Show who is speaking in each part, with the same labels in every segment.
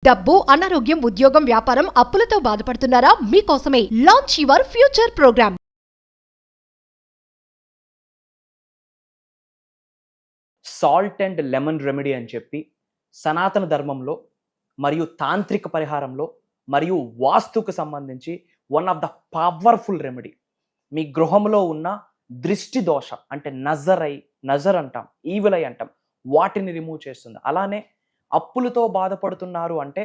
Speaker 1: డబ్బు, అనారోగ్యం, ఉద్యోగం, వ్యాపారం, అప్పులతో బాధపడుతున్నారా? మీకోసమే launch your future program.
Speaker 2: Salt and lemon remedy అని చెప్పి సనాతన ధర్మంలో మరియు తాంత్రిక పరిహారంలో మరియు వాస్తుకు సంబంధించి one of the powerful remedy. మీ గృహంలో ఉన్న దృష్టి దోష అంటే నజర్ అంటాం, ఈవిల్ ఐ అంటాం, వాటిని రిమూవ్ చేస్తుంది. అలానే అప్పులతో బాధపడుతున్నారు అంటే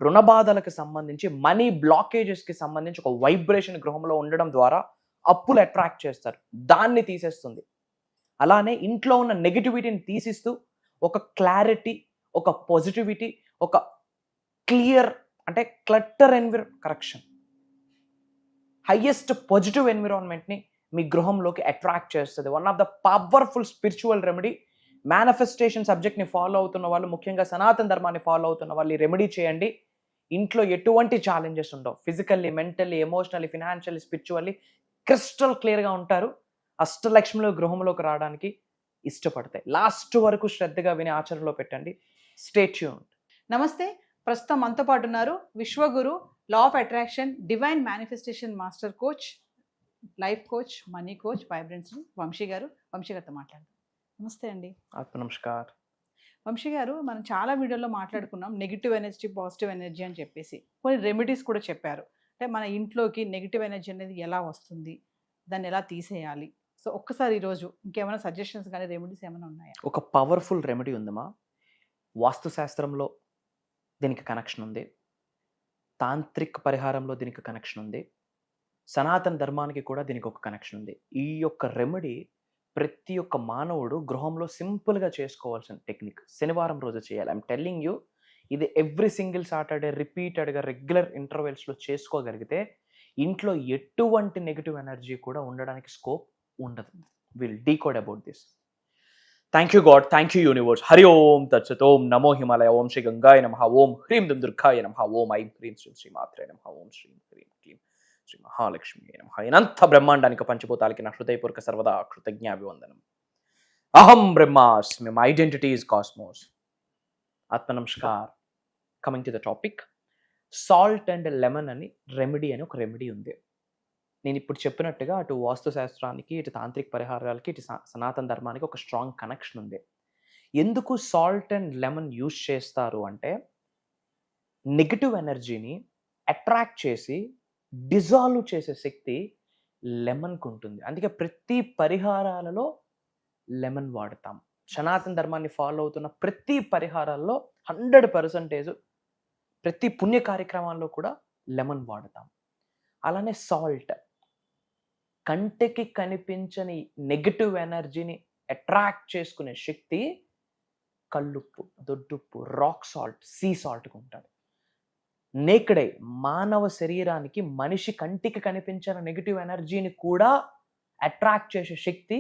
Speaker 2: రుణ బాధలకు సంబంధించి మనీ బ్లాకేజెస్కి సంబంధించి ఒక వైబ్రేషన్ గృహంలో ఉండడం ద్వారా అప్పులు అట్రాక్ట్ చేస్తారు, దాన్ని తీసేస్తుంది. అలానే ఇంట్లో ఉన్న నెగిటివిటీని తీసిస్తూ ఒక క్లారిటీ, ఒక పాజిటివిటీ, ఒక క్లియర్ అంటే క్లట్టర్ కరెక్షన్, హైయెస్ట్ పాజిటివ్ ఎన్విరాన్మెంట్ని మీ గృహంలోకి అట్రాక్ట్ చేస్తుంది. One of the powerful spiritual remedy. Manifestation సబ్జెక్ట్ని ఫాలో అవుతున్న వాళ్ళు, ముఖ్యంగా సనాతన ధర్మాన్ని ఫాలో అవుతున్న వాళ్ళు ఈ రెమెడీ చేయండి. ఇంట్లో ఎటువంటి ఛాలెంజెస్ ఉండవు. Physically, mentally, emotionally, financially, spiritually crystal క్లియర్గా ఉంటారు. అష్టలక్ష్మిలో గృహంలోకి రావడానికి ఇష్టపడతాయి. లాస్ట్ వరకు శ్రద్ధగా విని ఆచరణలో పెట్టండి. Stay tuned.
Speaker 3: నమస్తే. ప్రస్తుతం మనతో పాటు ఉన్నారు విశ్వగురు, law of attraction, divine manifestation master coach, life coach, money coach, vibrance Vamshi garu. Vamshi గారితో మాట్లాడదాం. నమస్తే అండి.
Speaker 2: నమస్కారం.
Speaker 3: వంశీ గారు, మనం చాలా వీడియోలో మాట్లాడుకున్నాం నెగిటివ్ ఎనర్జీ, పాజిటివ్ ఎనర్జీ అని చెప్పేసి కొన్ని రెమెడీస్ కూడా చెప్పారు. అంటే మన ఇంట్లోకి నెగిటివ్ ఎనర్జీ అనేది ఎలా వస్తుంది, దాన్ని ఎలా తీసేయాలి. సో ఒక్కసారి ఈరోజు ఇంకేమైనా సజెషన్స్ కానీ రెమెడీస్ ఏమైనా ఉన్నాయా?
Speaker 2: ఒక పవర్ఫుల్ రెమెడీ ఉందమ్మా. వాస్తు శాస్త్రంలో దీనికి కనెక్షన్ ఉంది, తాంత్రిక పరిహారంలో దీనికి కనెక్షన్ ఉంది, సనాతన ధర్మానికి కూడా దీనికి ఒక కనెక్షన్ ఉంది. ఈ యొక్క రెమెడీ ప్రతి ఒక్క మానవుడు గృహంలో సింపుల్గా చేసుకోవాల్సిన టెక్నిక్. శనివారం రోజు చేయాలి. ఐఎమ్ టెల్లింగ్ యూ, ఇది ఎవ్రీ సింగిల్ సాటర్డే రిపీటెడ్గా రెగ్యులర్ ఇంటర్వెల్స్లో చేసుకోగలిగితే ఇంట్లో ఎటువంటి నెగిటివ్ ఎనర్జీ కూడా ఉండడానికి స్కోప్ ఉండదు. Will decode about this. Thank you God, thank you universe. Hari Om తత్సత్. ఓం నమో హిమాలయ. ఓం శ్రీ గంగాయ నమః. ఓం హ్రీం దుర్గాయ నమః. ఓం ఐం హ్రీం శ్రీ శ్రీమాత్రే నమః. ఓం శ్రీం హ్రీం క్లీం శ్రీ మహాలక్ష్మి నమః. అనంత బ్రహ్మాండానికి పంచభూతాలకి నా హృదయపూర్వక సర్వదా కృతజ్ఞాభివందనం. అహం బ్రహ్మాస్మి, మై ఐడెంటిటీ ఈజ్ కాస్మోస్. ఆత్మ నమస్కార్. Coming to the topic, salt and lemon అని రెమెడీ అని ఒక రెమెడీ ఉంది. నేను ఇప్పుడు చెప్పినట్టుగా అటు వాస్తు శాస్త్రానికి, ఇటు తాంత్రిక పరిహారాలకి, ఇటు సనాతన ధర్మానికి ఒక స్ట్రాంగ్ కనెక్షన్ ఉంది. ఎందుకు సాల్ట్ అండ్ లెమన్ యూజ్ చేస్తారు అంటే నెగిటివ్ ఎనర్జీని అట్రాక్ట్ చేసి డిజాల్వ్ చేసే శక్తి లెమన్కు ఉంటుంది. అందుకే ప్రతి పరిహారాలలో లెమన్ వాడతాం. సనాతన ధర్మాన్ని ఫాలో అవుతున్న ప్రతి పరిహారాల్లో 100% ప్రతి పుణ్య కార్యక్రమాల్లో కూడా లెమన్ వాడతాం. అలానే సాల్ట్, కంటికి కనిపించని నెగిటివ్ ఎనర్జీని అట్రాక్ట్ చేసుకునే శక్తి కల్లుప్పు, దొడ్డుప్పు, రాక్ సాల్ట్, సీ సాల్ట్కి ఉంటుంది. నేకడై మానవ శరీరానికి, మనిషి కంటికి కనిపించిన నెగిటివ్ ఎనర్జీని కూడా అట్రాక్ట్ చేసే శక్తి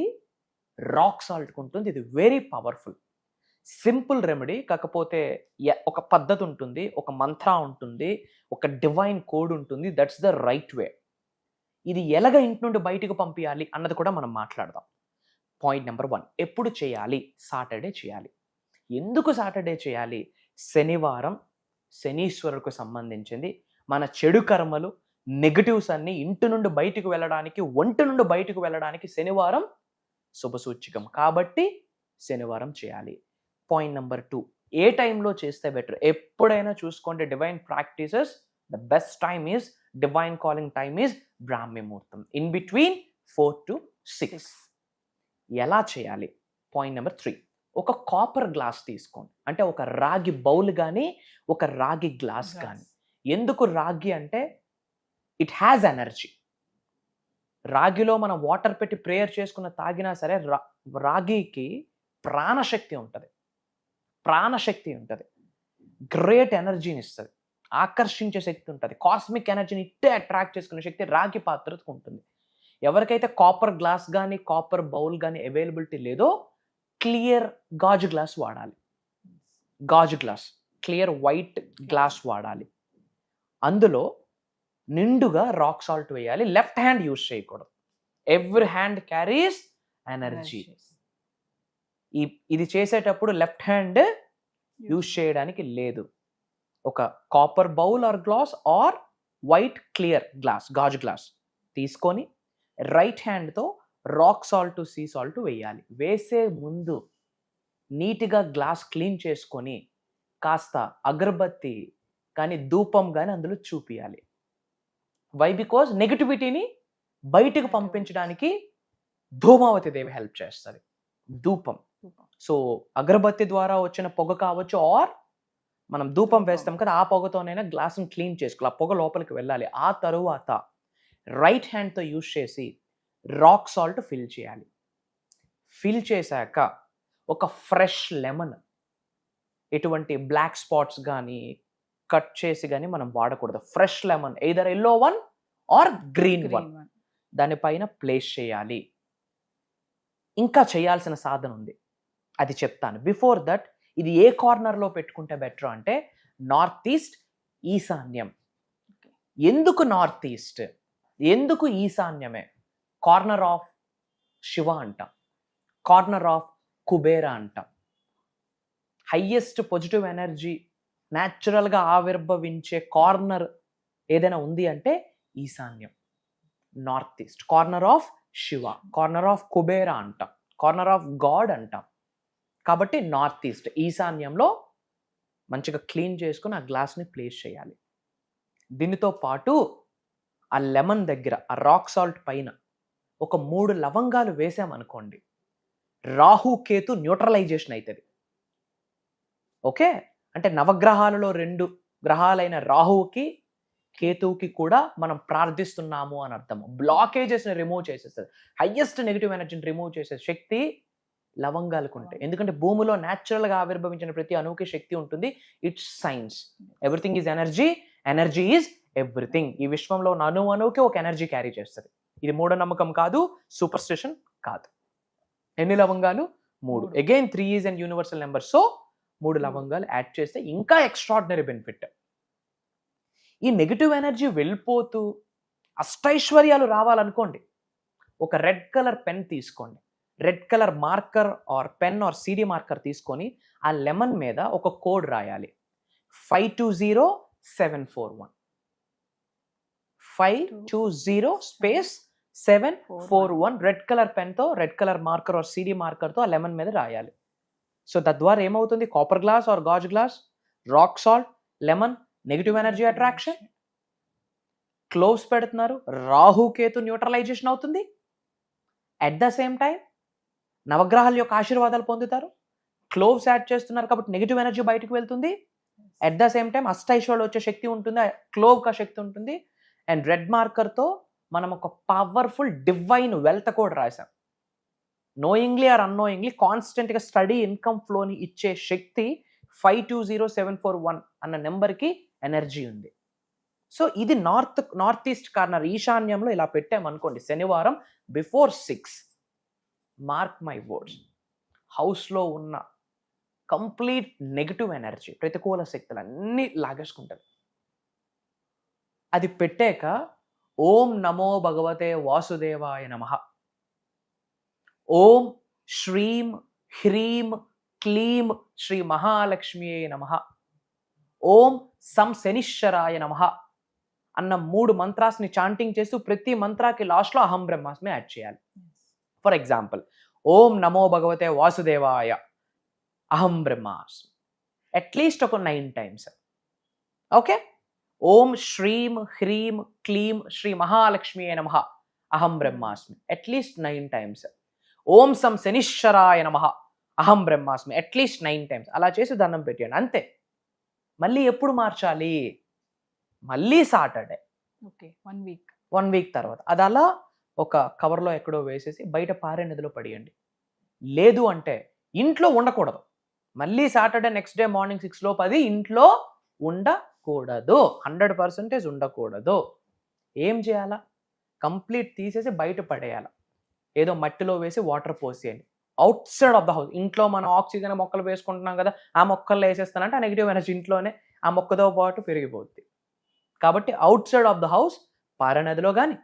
Speaker 2: రాక్ సాల్ట్కి ఉంటుంది. ఇది వెరీ పవర్ఫుల్, సింపుల్ రెమెడీ. కాకపోతే ఒక పద్ధతి ఉంటుంది, ఒక మంత్ర ఉంటుంది, ఒక డివైన్ కోడ్ ఉంటుంది. That's the right way. ఇది ఎలాగ ఇంటి నుండి బయటకు పంపించాలి అన్నది కూడా మనం మాట్లాడదాం. పాయింట్ నెంబర్ 1, ఎప్పుడు చేయాలి? సాటర్డే చేయాలి. ఎందుకు సాటర్డే చేయాలి? శనివారం శనీశ్వరుడికి సంబంధించింది. మన చెడు కర్మలు, నెగిటివ్స్ అన్ని ఇంటి నుండి బయటకు వెళ్ళడానికి, ఒంటి నుండి బయటకు వెళ్ళడానికి శనివారం శుభసూచకం. కాబట్టి శనివారం చేయాలి. పాయింట్ నెంబర్ 2, ఏ టైంలో చేస్తే బెటర్? ఎప్పుడైనా చూసుకోండి, divine practices the best time is, divine calling time is బ్రాహ్మీ ముహూర్తం, ఇన్ బిట్వీన్ 4 to 6. ఎలా చేయాలి? పాయింట్ నెంబర్ 3, ఒక కాపర్ గ్లాస్ తీసుకోండి. అంటే ఒక రాగి బౌల్ కానీ, ఒక రాగి గ్లాస్ కానీ. ఎందుకు రాగి అంటే ఇట్ హ్యాస్ ఎనర్జీ. రాగిలో మనం వాటర్ పెట్టి ప్రేయర్ చేసుకున్న తాగినా సరే రాగికి ప్రాణశక్తి ఉంటుంది, గ్రేట్ ఎనర్జీని ఇస్తుంది, ఆకర్షించే శక్తి ఉంటుంది, కాస్మిక్ ఎనర్జీని ఇట్టే అట్రాక్ట్ చేసుకునే శక్తి రాగి పాత్రకు ఉంటుంది. ఎవరికైతే కాపర్ గ్లాస్ కానీ, కాపర్ బౌల్ కానీ అవైలబిలిటీ లేదో క్లియర్ గాజు గ్లాస్ వాడాలి. గాజు గ్లాస్, క్లియర్ వైట్ గ్లాస్ వాడాలి. అందులో నిండుగా రాక్ సాల్ట్ వేయాలి. లెఫ్ట్ హ్యాండ్ యూజ్ చేయకూడదు. Every hand carries energy. ఇది చేసేటప్పుడు లెఫ్ట్ హ్యాండ్ యూజ్ చేయడానికి లేదు. ఒక copper bowl are glass are white clear glass, గాజు గ్లాస్ తీసుకొని రైట్ హ్యాండ్తో రాక్ సాల్ట్ సీ సాల్ట్ వేయాలి. వేసే ముందు నీట్గా గ్లాస్ క్లీన్ చేసుకొని కాస్త అగరబత్తి కానీ ధూపం కానీ అందులో చూపియాలి. వై? బికాజ్ నెగటివిటీని బయటకు పంపించడానికి ధూమావతి దేవి హెల్ప్ చేస్తుంది, ధూపం. సో అగరబత్తి ద్వారా వచ్చిన పొగ కావచ్చు, ఆర్ మనం ధూపం వేస్తాం కదా, ఆ పొగతోనైనా గ్లాస్ని క్లీన్ చేసుకోవాలి, ఆ పొగ లోపలికి వెళ్ళాలి. ఆ తరువాత రైట్ హ్యాండ్తో యూజ్ చేసి రాక్ సాల్ట్ ఫిల్ చేయాలి. ఫిల్ చేశాక ఒక ఫ్రెష్ లెమన్, ఎటువంటి బ్లాక్ స్పాట్స్ కానీ కట్ చేసి కానీ మనం వాడకూడదు. Fresh lemon, either yellow one or green one, దానిపైన ప్లేస్ చేయాలి. ఇంకా చేయాల్సిన సాధన ఉంది, అది చెప్తాను. బిఫోర్ దట్, ఇది ఏ కార్నర్లో పెట్టుకుంటే బెటర్ అంటే నార్త్ ఈస్ట్, ఈశాన్యం. ఎందుకు నార్త్ ఈస్ట్, ఎందుకు ఈశాన్యమే? కార్నర్ ఆఫ్ శివ అంటాం, కార్నర్ ఆఫ్ కుబేరా అంటాం. హయ్యెస్ట్ పాజిటివ్ ఎనర్జీ న్యాచురల్గా ఆవిర్భవించే కార్నర్ ఏదైనా ఉంది అంటే ఈశాన్యం, north east. Corner of Shiva, corner of Kubera అంటాం, కార్నర్ ఆఫ్ గాడ్ అంటాం. కాబట్టి నార్త్ ఈస్ట్, ఈశాన్యంలో మంచిగా క్లీన్ చేసుకుని ఆ గ్లాస్ని ప్లేస్ చేయాలి. దీనితో పాటు ఆ లెమన్ దగ్గర, ఆ రాక్ సాల్ట్ పైన ఒక 3 లవంగాలు వేసామనుకోండి, రాహు కేతు న్యూట్రలైజేషన్ అవుతుంది. ఓకే, అంటే నవగ్రహాలలో 2 గ్రహాలైన రాహువుకి కేతువుకి కూడా మనం ప్రార్థిస్తున్నాము అని అర్థము. బ్లాకేజెస్ని రిమూవ్ చేసేస్తుంది, హయ్యెస్ట్ నెగిటివ్ ఎనర్జీని రిమూవ్ చేసే శక్తి లవంగాలకు ఉంటాయి. ఎందుకంటే భూమిలో న్యాచురల్గా ఆవిర్భవించిన ప్రతి అణువుకి శక్తి ఉంటుంది. It's science, everything is energy, energy is everything. ఈ విశ్వంలో ఉన్న అణువుకి ఒక ఎనర్జీ క్యారీ చేస్తుంది. ఇది మూఢనమ్మకం కాదు, సూపర్ స్టిషన్ కాదు. ఎన్ని లవంగాలు? 3. Again 3 is and universal number. So 3 లవంగాలు యాడ్ చేస్తే ఇంకా ఎక్స్ట్రాడినరీ బెనిఫిట్. ఈ నెగిటివ్ ఎనర్జీ వెళ్ళిపోతూ అష్టైశ్వర్యాలు రావాలనుకోండి, ఒక రెడ్ కలర్ పెన్ తీసుకోండి, red colour marker or pen or CD marker తీసుకొని ఆ లెమన్ మీద ఒక కోడ్ రాయాలి, 520741. 520 స్పేస్ 741 రెడ్ కలర్ పెన్తో, red colour marker or CD మార్కర్తో ఆ లెమన్ మీద రాయాలి. సో తద్వారా ఏమవుతుంది? కాపర్ గ్లాస్ ఆర్ గాజ్ glass, rock salt, lemon, negative energy attraction. Cloves పెడుతున్నారు, రాహుకేతు న్యూట్రలైజేషన్ అవుతుంది. అట్ ద సేమ్ టైం నవగ్రహాల యొక్క ఆశీర్వాదాలు పొందుతారు. క్లోవ్స్ యాడ్ చేస్తున్నారు కాబట్టి నెగిటివ్ ఎనర్జీ బయటకు వెళ్తుంది. అట్ ద సేమ్ టైం అష్టైశ్వర్యాలు వచ్చే శక్తి ఉంటుంది, క్లోవ్కి శక్తి ఉంటుంది. అండ్ రెడ్ మార్కర్తో మనం ఒక పవర్ఫుల్ డివైన్ వెల్త్ కూడా రాసాం. నోయింగ్లీ ఆర్ అన్నోయింగ్లీ కాన్స్టెంట్గా స్టడీ ఇన్కమ్ ఫ్లోని ఇచ్చే శక్తి 520741 అన్న నెంబర్కి ఎనర్జీ ఉంది. సో ఇది నార్త్ ఈస్ట్ కార్నర్, ఈశాన్యంలో ఇలా పెట్టామనుకోండి శనివారం బిఫోర్ 6. మార్క్ మై వర్డ్స్, హౌస్లో ఉన్న కంప్లీట్ నెగిటివ్ ఎనర్జీ, ప్రతికూల శక్తులు అన్నీ లాగేసుకుంటుంది. అది పెట్టాక ఓం నమో భగవతే వాసుదేవాయ నమః, ఓం శ్రీం హ్రీం క్లీం శ్రీ మహాలక్ష్మియే నమః, ఓం సం శనిశ్చరాయ నమః అన్న 3 మంత్రాస్ని చాంటింగ్ చేస్తూ ప్రతి మంత్రాకి లాస్ట్లో అహం బ్రహ్మాస్మి యాడ్ చేయాలి. ఫర్ ఎగ్జాంపుల్, ఓం నమో భగవతే వాసుదేవాయ అహం బ్రహ్మాస్మి అట్లీస్ట్ ఒక 9 times. ఓకే, ఓం శ్రీం హ్రీం క్లీం శ్రీ మహాలక్ష్మియే నమః అహం బ్రహ్మాస్మి అట్లీస్ట్ 9 times. ఓం సం శనిశ్చరాయ నమః అహం బ్రహ్మాస్మి అట్లీస్ట్ 9 times. అలా చేసి దండం పెట్టండి, అంతే. మళ్ళీ ఎప్పుడు మార్చాలి? మళ్ళీ సాటర్డే,
Speaker 3: ఓకే,
Speaker 2: 1 week తర్వాత. అది అలా ఒక కవర్లో ఎక్కడో వేసేసి బయట పారే నదిలో పడేయండి. లేదు అంటే ఇంట్లో ఉండకూడదు. మళ్ళీ సాటర్డే నెక్స్ట్ డే మార్నింగ్ 6 లోపు అది ఇంట్లో ఉండకూడదు, 100% ఉండకూడదు. ఏం చేయాలా? కంప్లీట్ తీసేసి బయట పడేయాలి, ఏదో మట్టిలో వేసి వాటర్ పోసేయండి. Outside of the house. ఇంట్లో మనం ఆక్సిజన్ మొక్కలు వేసుకుంటున్నాం కదా, ఆ మొక్కల్లో వేసేస్తానంటే ఆ నెగిటివ్ ఎనర్జీ ఇంట్లోనే ఆ మొక్కతో పాటు పెరిగిపోతుంది. కాబట్టి out side of the house పారే నదిలో కానీ,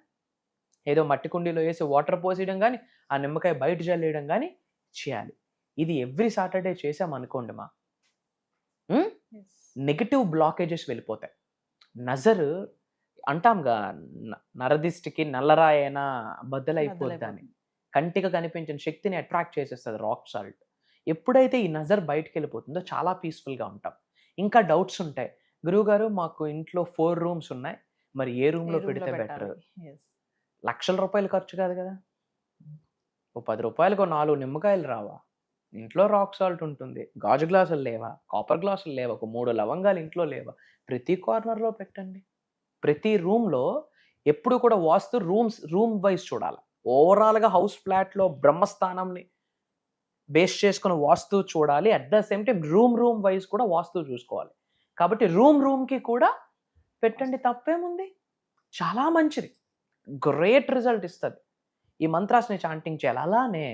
Speaker 2: ఏదో మట్టి కుండీలో వేసి వాటర్ పోసేయడం కానీ, ఆ నిమ్మకాయ బయట జల్లేయడం కానీ చేయాలి. ఇది ఎవ్రీ సాటర్డే చేసామనుకోండి మా, నెగిటివ్ బ్లాకేజెస్ వెళ్ళిపోతాయి. నజర్ అంటాంగా, నరదిష్టికి నల్లరాయైనా బద్దలైపోద్ది అని. కంటికి కనిపించిన శక్తిని అట్రాక్ట్ చేసేస్తుంది రాక్ సాల్ట్. ఎప్పుడైతే ఈ నజర్ బయటకు వెళ్ళిపోతుందో చాలా పీస్ఫుల్గా ఉంటాం. ఇంకా డౌట్స్ ఉంటాయి, గురువుగారు మాకు ఇంట్లో 4 రూమ్స్ ఉన్నాయి, మరి ఏ రూమ్లో పెడితే బెటర్? లక్షల రూపాయలు ఖర్చు కాదు కదా, ఓ 10 రూపాయలకు 4 నిమ్మకాయలు రావా? ఇంట్లో రాక్ సాల్ట్ ఉంటుంది, గాజు గ్లాసులు లేవా, కాపర్ గ్లాసులు లేవా, ఒక 3 లవంగాలు ఇంట్లో లేవా? ప్రతి కార్నర్లో పెట్టండి. ప్రతి రూమ్లో ఎప్పుడు కూడా వాస్తు రూమ్ వైజ్ చూడాలి. ఓవరాల్గా హౌస్ ఫ్లాట్లో బ్రహ్మస్థానంని బేస్ చేసుకుని వాస్తు చూడాలి. At the same time room wise కూడా వాస్తు చూసుకోవాలి. కాబట్టి రూమ్కి కూడా పెట్టండి, తప్పేముంది, చాలా మంచిది, గ్రేట్ రిజల్ట్ ఇస్తుంది. ఈ మంత్రాస్ని చాంటింగ్ చేయాలి. అలానే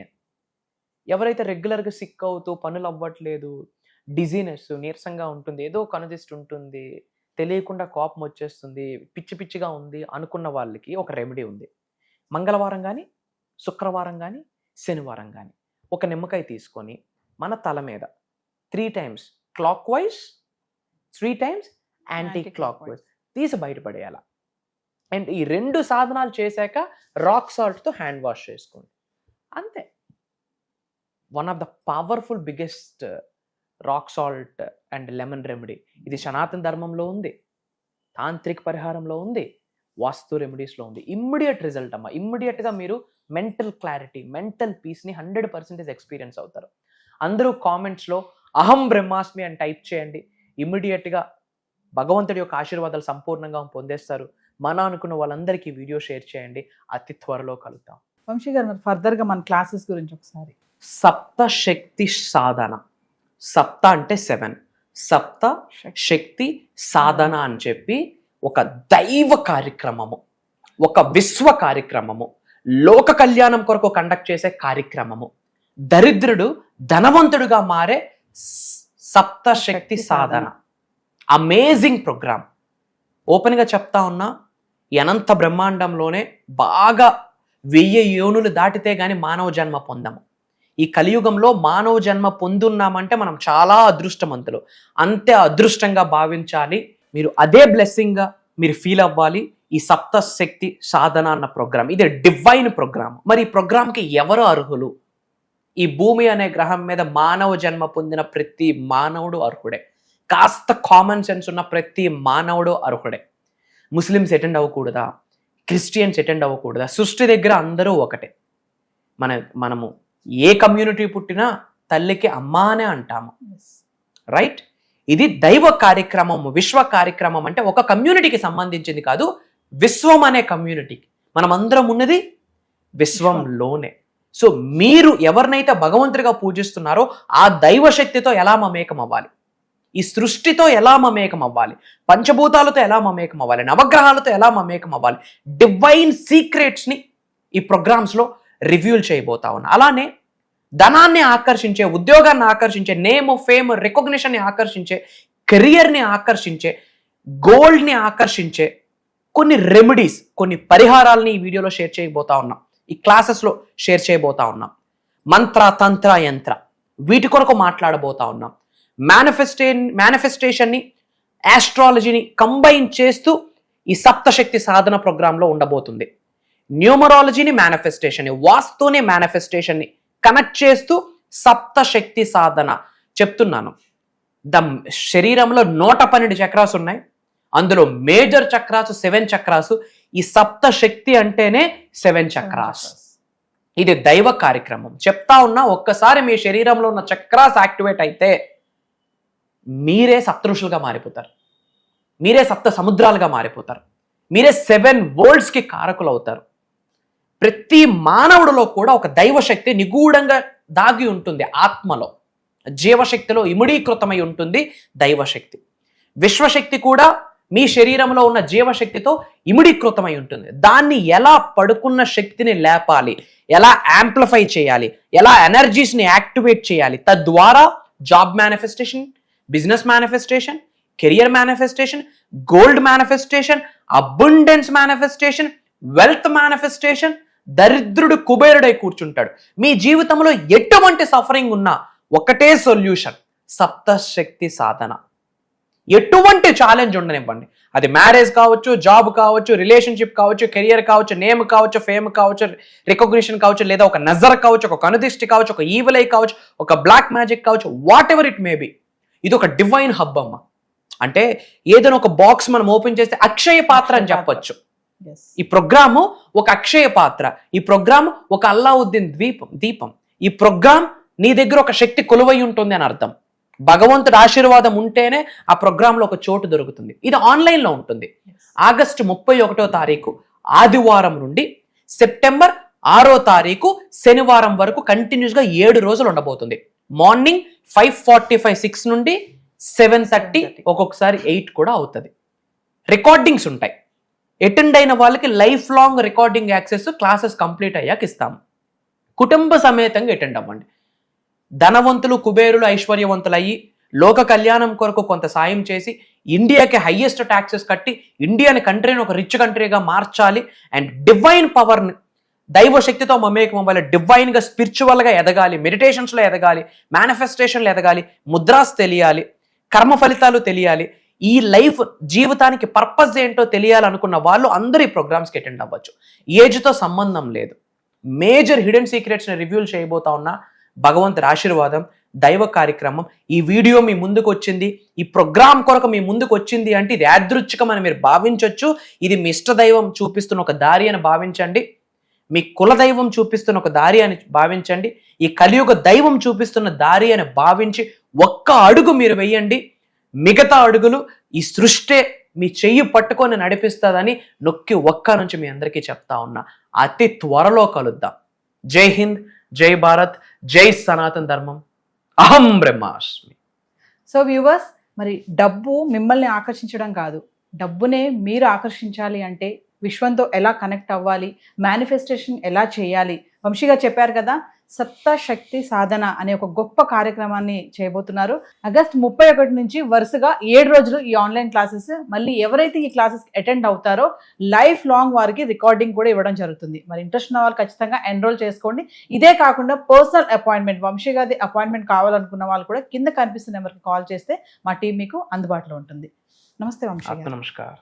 Speaker 2: ఎవరైతే రెగ్యులర్గా సిక్ అవుతూ పనులు అవ్వట్లేదు, డిజీనెస్, నీరసంగా ఉంటుంది, ఏదో కనుదిష్టి ఉంటుంది, తెలియకుండా కోపం వచ్చేస్తుంది, పిచ్చిగా ఉంది అనుకున్న వాళ్ళకి ఒక రెమెడీ ఉంది. మంగళవారం కానీ, శుక్రవారం కానీ, శనివారం కానీ ఒక నిమ్మకాయ తీసుకొని మన తల మీద 3 times clock wise, 3 times anti clock wise తీసి బయటపడేయాలి. అండ్ ఈ 2 సాధనాలు చేశాక రాక్ సాల్ట్తో హ్యాండ్ వాష్ చేసుకోండి, అంతే. One of the powerful biggest rock salt and lemon remedy. ఇది సనాతన ధర్మంలో ఉంది, తాంత్రిక పరిహారంలో ఉంది, వాస్తు రెమెడీస్లో ఉంది. ఇమ్మీడియట్ రిజల్ట్ అమ్మ. ఇమ్మీడియట్గా మీరు మెంటల్ క్లారిటీ, మెంటల్ పీస్ని 100% ఎక్స్పీరియన్స్ అవుతారు. అందరూ కామెంట్స్లో అహం బ్రహ్మాస్మి అని టైప్ చేయండి. ఇమ్మీడియట్గా భగవంతుడి యొక్క ఆశీర్వాదాలు సంపూర్ణంగా పొందేస్తారు. మన అనుకున్న వాళ్ళందరికీ వీడియో షేర్ చేయండి. అతి త్వరలో కలుద్దాం.
Speaker 3: వంశీ గారు, మరి ఫర్దర్గా మన క్లాసెస్ గురించి ఒకసారి.
Speaker 2: సప్త శక్తి సాధన. సప్త అంటే 7, సప్త శక్తి సాధన అని చెప్పి ఒక దైవ కార్యక్రమము, ఒక విశ్వ కార్యక్రమము, లోక కళ్యాణం కొరకు కండక్ట్ చేసే కార్యక్రమము. దరిద్రుడు ధనవంతుడుగా మారే సప్త శక్తి సాధన. Amazing programme. ఓపెన్గా చెప్తా ఉన్నా, అనంత బ్రహ్మాండంలోనే బాగా 1000 యోనులు దాటితే గాని మానవ జన్మ పొందము. ఈ కలియుగంలో మానవ జన్మ పొందున్నామంటే మనం చాలా అదృష్టవంతులు. అంతే అదృష్టంగా భావించాలి. మీరు అదే బ్లెస్సింగ్గా మీరు ఫీల్ అవ్వాలి. ఈ సప్త శక్తి సాధన అన్న ప్రోగ్రామ్, ఇది డివైన్ ప్రోగ్రామ్. మరి ఈ ప్రోగ్రామ్కి ఎవరు అర్హులు? ఈ భూమి అనే గ్రహం మీద మానవ జన్మ పొందిన ప్రతి మానవుడు అర్హుడే. కాస్త కామన్ సెన్స్ ఉన్న ప్రతి మానవుడు అర్హుడే. ముస్లిమ్స్ అటెండ్ అవ్వకూడదా? క్రిస్టియన్స్ అటెండ్ అవ్వకూడదా? సృష్టి దగ్గర అందరూ ఒకటే. మనము ఏ కమ్యూనిటీ పుట్టినా తల్లికి అమ్మా అనే అంటాము, రైట్? ఇది దైవ కార్యక్రమం, విశ్వ కార్యక్రమం. అంటే ఒక కమ్యూనిటీకి సంబంధించింది కాదు, విశ్వం అనే కమ్యూనిటీకి. మనం అందరం ఉన్నది విశ్వంలోనే. సో మీరు ఎవరినైతే భగవంతుడిగా పూజిస్తున్నారో ఆ దైవ శక్తితో ఎలా మమేకం అవ్వాలి, ఈ సృష్టితో ఎలా మమేకం అవ్వాలి, పంచభూతాలతో ఎలా మమేకం అవ్వాలి, నవగ్రహాలతో ఎలా మమేకం అవ్వాలి, డివైన్ సీక్రెట్స్ని ఈ ప్రోగ్రామ్స్లో రివ్యూల్ చేయబోతా ఉన్నా. అలానే ధనాన్ని ఆకర్షించే, ఉద్యోగాన్ని ఆకర్షించే, నేమ్, ఫేమ్, రికగ్నిషన్ని ఆకర్షించే, కెరియర్ని ఆకర్షించే, గోల్డ్ని ఆకర్షించే కొన్ని రెమెడీస్, కొన్ని పరిహారాలని ఈ వీడియోలో షేర్ చేయబోతా ఉన్నాం, ఈ క్లాసెస్లో షేర్ చేయబోతా ఉన్నాం. మంత్ర, తంత్ర, యంత్ర, వీటి కొరకు మాట్లాడబోతా ఉన్నాం. మేనిఫెస్టేషన్ని, ఆస్ట్రాలజీని కంబైన్ చేస్తూ ఈ సప్తశక్తి సాధన ప్రోగ్రాంలో ఉండబోతుంది. న్యూమరాలజీని, మేనిఫెస్టేషన్ని, వాస్తుని, మేనిఫెస్టేషన్ని కనెక్ట్ చేస్తూ సప్తశక్తి సాధన చెప్తున్నాను. శరీరంలో 112 చక్రాస్ ఉన్నాయి. అందులో మేజర్ చక్రాస్ 7 చక్రాస్. ఈ సప్తశక్తి అంటేనే 7 చక్రాస్. ఇది దైవ కార్యక్రమం. చెప్తా ఉన్నా, ఒక్కసారి మీ శరీరంలో ఉన్న చక్రాస్ యాక్టివేట్ అయితే మీరే సప్తఋషులుగా మారిపోతారు, మీరే సప్త సముద్రాలుగా మారిపోతారు, మీరే 7 వరల్డ్స్కి కారకులు అవుతారు. ప్రతి మానవుడిలో కూడా ఒక దైవశక్తి నిగూఢంగా దాగి ఉంటుంది. ఆత్మలో, జీవశక్తిలో ఇమిడీకృతమై ఉంటుంది దైవశక్తి. విశ్వశక్తి కూడా మీ శరీరంలో ఉన్న జీవశక్తితో ఇమిడీకృతమై ఉంటుంది. దాన్ని ఎలా పడుకున్న శక్తిని లేపాలి, ఎలా యాంప్లిఫై చేయాలి, ఎలా ఎనర్జీస్ని యాక్టివేట్ చేయాలి, తద్వారా job manifestation, business manifestation, career manifestation, gold manifestation, abundance manifestation, wealth manifestation. దరిద్రుడు కుబేరుడై కూర్చుంటాడు. మీ జీవితంలో ఎటువంటి సఫరింగ్ ఉన్నా ఒకటే సొల్యూషన్, సప్తశక్తి సాధన. ఎటువంటి ఛాలెంజ్ ఉండనివ్వండి, అది మ్యారేజ్ కావచ్చు, జాబ్ కావచ్చు, రిలేషన్షిప్ కావచ్చు, కెరియర్ కావచ్చు, నేమ్ కావచ్చు, ఫేమ్ కావచ్చు, రికగ్నిషన్ కావచ్చు, లేదా ఒక నజర్ కావచ్చు, ఒక కనుదిష్టి కావచ్చు, ఒక ఈవిల్ ఐ కావచ్చు, ఒక బ్లాక్ మ్యాజిక్ కావచ్చు, what ever it may be, ఇది ఒక డివైన్ హబ్ అమ్మ. అంటే ఏదైనా ఒక బాక్స్ మనం ఓపెన్ చేస్తే అక్షయ పాత్ర అని చెప్పొచ్చు. ఈ ప్రోగ్రాము ఒక అక్షయ పాత్ర, ఈ ప్రోగ్రామ్ ఒక అల్లావుద్దీన్ దీపం. ఈ ప్రోగ్రామ్ నీ దగ్గర ఒక శక్తి కొలువై ఉంటుంది అని అర్థం. భగవంతుడి ఆశీర్వాదం ఉంటేనే ఆ ప్రోగ్రాంలో ఒక చోటు దొరుకుతుంది. ఇది ఆన్లైన్లో ఉంటుంది. ఆగస్టు 31వ తారీఖు ఆదివారం నుండి సెప్టెంబర్ 6వ తారీఖు శనివారం వరకు కంటిన్యూస్గా 7 రోజులు ఉండబోతుంది. మార్నింగ్ 5:45 6 నుండి 7:30, ఒక్కొక్కసారి 8 కూడా అవుతుంది. రికార్డింగ్స్ ఉంటాయి. అటెండ్ అయిన వాళ్ళకి life long recording access classes complete అయ్యాక ఇస్తాము. కుటుంబ సమేతంగా అటెండ్ అవ్వండి. ధనవంతులు, కుబేరులు, ఐశ్వర్యవంతులు అయ్యి లోక కళ్యాణం కొరకు కొంత సాయం చేసి ఇండియాకి హైయెస్ట్ ట్యాక్సెస్ కట్టి ఇండియాని కంట్రీని ఒక రిచ్ కంట్రీగా మార్చాలి. అండ్ డివైన్ పవర్ని, దైవ శక్తితో మమేకం అవ్వాలి, డివైన్గా స్పిరిచువల్గా ఎదగాలి, మెడిటేషన్స్లో ఎదగాలి, మేనిఫెస్టేషన్లో ఎదగాలి, ముద్రాస్ తెలియాలి, కర్మ ఫలితాలు తెలియాలి, ఈ లైఫ్ జీవితానికి పర్పస్ ఏంటో తెలియాలనుకున్న వాళ్ళు అందరూ ఈ ప్రోగ్రామ్స్కి అటెండ్ అవ్వచ్చు. ఏజ్తో సంబంధం లేదు. మేజర్ హిడెన్ సీక్రెట్స్ని రివ్యూలు చేయబోతా ఉన్నా. భగవంతుడి ఆశీర్వాదం, దైవ కార్యక్రమం. ఈ వీడియో మీ ముందుకు వచ్చింది, ఈ ప్రోగ్రామ్ కొరకు మీ ముందుకు వచ్చింది అంటే ఇది యాదృచ్ఛికం అని మీరు భావించవచ్చు. ఇది మీ ఇష్టదైవం చూపిస్తున్న ఒక దారి అని భావించండి. మీ కులదైవం చూపిస్తున్న ఒక దారి అని భావించండి. ఈ కలియుగ దైవం చూపిస్తున్న దారి అని భావించి ఒక్క అడుగు మీరు వెయ్యండి. మిగతా అడుగులు ఈ సృష్టి మీ చెయ్యి పట్టుకొని నడిపిస్తుందని నొక్కి ఒక్క నుంచి మీ అందరికీ చెప్తా ఉన్నా. అతి త్వరలో కలుద్దాం. జై హింద్, జై భారత్, జై సనాతన ధర్మం. అహం బ్రహ్మాస్మి.
Speaker 3: సో వ్యూవర్స్, మరి డబ్బు మిమ్మల్ని ఆకర్షించడం కాదు, డబ్బునే మీరు ఆకర్షించాలి అంటే విశ్వంతో ఎలా కనెక్ట్ అవ్వాలి, మేనిఫెస్టేషన్ ఎలా చేయాలి, వంశీగా చెప్పారు కదా. సప్త శక్తి సాధన అనే ఒక గొప్ప కార్యక్రమాన్ని చేయబోతున్నారు. ఆగస్ట్ 31 నుంచి వరుసగా 7 రోజులు ఈ ఆన్లైన్ క్లాసెస్. మళ్ళీ ఎవరైతే ఈ క్లాసెస్ అటెండ్ అవుతారో లైఫ్ లాంగ్ వారికి రికార్డింగ్ కూడా ఇవ్వడం జరుగుతుంది. మరి ఇంట్రెస్ట్ ఉన్న వాళ్ళు ఖచ్చితంగా ఎన్రోల్ చేసుకోండి. ఇదే కాకుండా పర్సనల్ అపాయింట్మెంట్, వంశీ గారి అపాయింట్మెంట్ కావాలనుకున్న వాళ్ళు కూడా కింద కనిపిస్తున్న నెంబర్కి కాల్ చేస్తే మా టీం మీకు అందుబాటులో ఉంటుంది. నమస్తే వంశీ గారు.
Speaker 2: నమస్కారం.